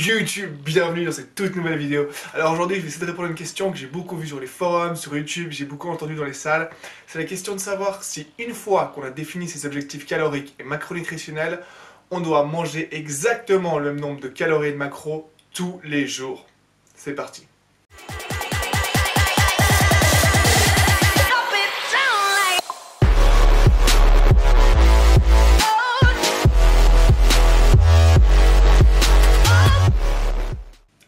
YouTube, bienvenue dans cette toute nouvelle vidéo. Alors aujourd'hui je vais essayer de répondre à une question que j'ai beaucoup vue sur les forums, sur YouTube, j'ai beaucoup entendu dans les salles. C'est la question de savoir si une fois qu'on a défini ses objectifs caloriques et macronutritionnels, on doit manger exactement le même nombre de calories et de macros tous les jours. C'est parti.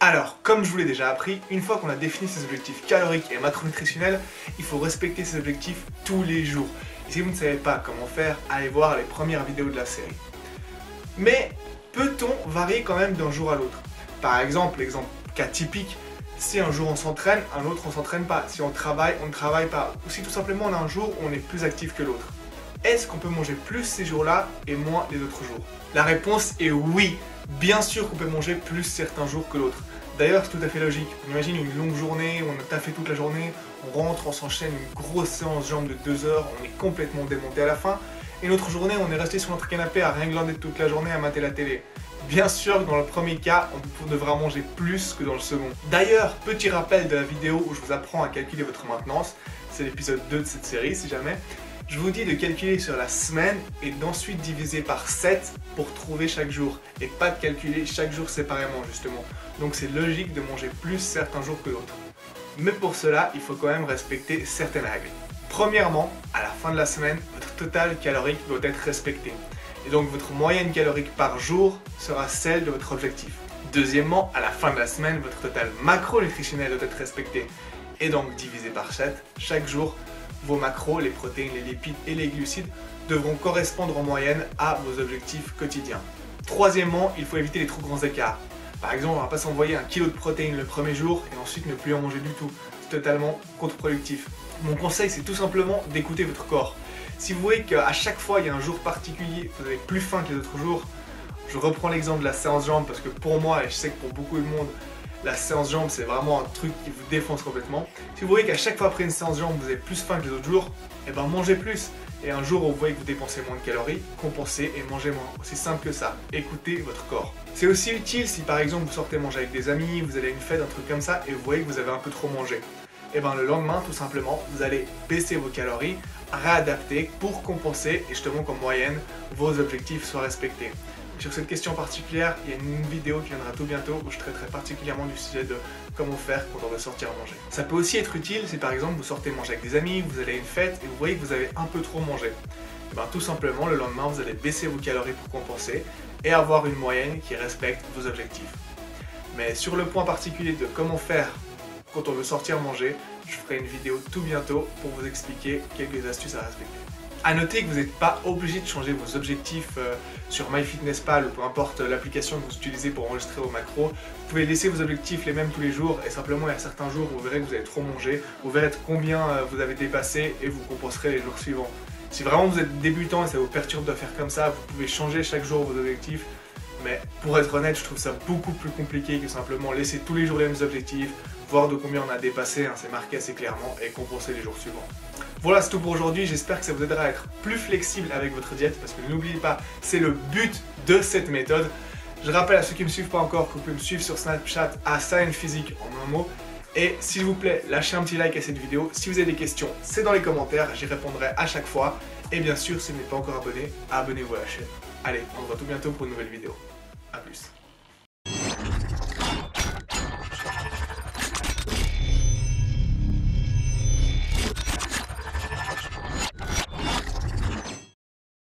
Alors, comme je vous l'ai déjà appris, une fois qu'on a défini ses objectifs caloriques et macronutritionnels, il faut respecter ces objectifs tous les jours. Et si vous ne savez pas comment faire, allez voir les premières vidéos de la série. Mais peut-on varier quand même d'un jour à l'autre? Par exemple, l'exemple cas typique, si un jour on s'entraîne, un autre on s'entraîne pas. Si on travaille, on ne travaille pas. Ou si tout simplement on a un jour où on est plus actif que l'autre. Est-ce qu'on peut manger plus ces jours-là et moins les autres jours? La réponse est oui. Bien sûr qu'on peut manger plus certains jours que l'autre. D'ailleurs, c'est tout à fait logique. On imagine une longue journée, on a taffé toute la journée, on rentre, on s'enchaîne une grosse séance jambes de 2 heures, on est complètement démonté à la fin. Et une autre journée, on est resté sur notre canapé à rien glander toute la journée à mater la télé. Bien sûr que dans le premier cas, on devra manger plus que dans le second. D'ailleurs, petit rappel de la vidéo où je vous apprends à calculer votre maintenance, c'est l'épisode 2 de cette série si jamais. Je vous dis de calculer sur la semaine et d'ensuite diviser par 7 pour trouver chaque jour et pas de calculer chaque jour séparément justement. Donc c'est logique de manger plus certains jours que d'autres. Mais pour cela, il faut quand même respecter certaines règles. Premièrement, à la fin de la semaine, votre total calorique doit être respecté. Et donc votre moyenne calorique par jour sera celle de votre objectif. Deuxièmement, à la fin de la semaine, votre total macronutritionnel doit être respecté. Et donc divisé par 7, chaque jour, vos macros, les protéines, les lipides et les glucides devront correspondre en moyenne à vos objectifs quotidiens. Troisièmement, il faut éviter les trop grands écarts. Par exemple, on ne va pas s'envoyer 1 kg de protéines le premier jour et ensuite ne plus en manger du tout. C'est totalement contre-productif. Mon conseil, c'est tout simplement d'écouter votre corps. Si vous voyez qu'à chaque fois, il y a un jour particulier, vous avez plus faim que les autres jours, je reprends l'exemple de la séance jambes parce que pour moi, et je sais que pour beaucoup de monde, la séance jambes, c'est vraiment un truc qui vous défonce complètement. Si vous voyez qu'à chaque fois après une séance jambes, vous avez plus faim que les autres jours, et ben mangez plus. Et un jour où vous voyez que vous dépensez moins de calories, compensez et mangez moins. Aussi simple que ça. Écoutez votre corps. C'est aussi utile si par exemple vous sortez manger avec des amis, vous allez à une fête, un truc comme ça, et vous voyez que vous avez un peu trop mangé. Et ben le lendemain, tout simplement, vous allez baisser vos calories, réadapter pour compenser et justement qu'en moyenne, vos objectifs soient respectés. Sur cette question particulière, il y a une vidéo qui viendra tout bientôt où je traiterai particulièrement du sujet de comment faire quand on veut sortir manger. Ça peut aussi être utile si par exemple vous sortez manger avec des amis, vous allez à une fête et vous voyez que vous avez un peu trop mangé. Et bien tout simplement, le lendemain, vous allez baisser vos calories pour compenser et avoir une moyenne qui respecte vos objectifs. Mais sur le point particulier de comment faire quand on veut sortir manger, je ferai une vidéo tout bientôt pour vous expliquer quelques astuces à respecter. A noter que vous n'êtes pas obligé de changer vos objectifs sur MyFitnessPal ou peu importe l'application que vous utilisez pour enregistrer vos macros. Vous pouvez laisser vos objectifs les mêmes tous les jours et simplement il y a certains jours où vous verrez que vous avez trop mangé, vous verrez combien vous avez dépassé et vous compenserez les jours suivants. Si vraiment vous êtes débutant et ça vous perturbe de faire comme ça, vous pouvez changer chaque jour vos objectifs. Mais pour être honnête, je trouve ça beaucoup plus compliqué que simplement laisser tous les jours les mêmes objectifs, voir de combien on a dépassé, hein, c'est marqué assez clairement, et compenser les jours suivants. Voilà, c'est tout pour aujourd'hui, j'espère que ça vous aidera à être plus flexible avec votre diète, parce que n'oubliez pas, c'est le but de cette méthode. Je rappelle à ceux qui ne me suivent pas encore que vous pouvez me suivre sur Snapchat à SciencePhysique en un mot. Et s'il vous plaît, lâchez un petit like à cette vidéo. Si vous avez des questions, c'est dans les commentaires, j'y répondrai à chaque fois. Et bien sûr, si vous n'êtes pas encore abonné, abonnez-vous à la chaîne. Allez, on se voit tout bientôt pour une nouvelle vidéo. A plus.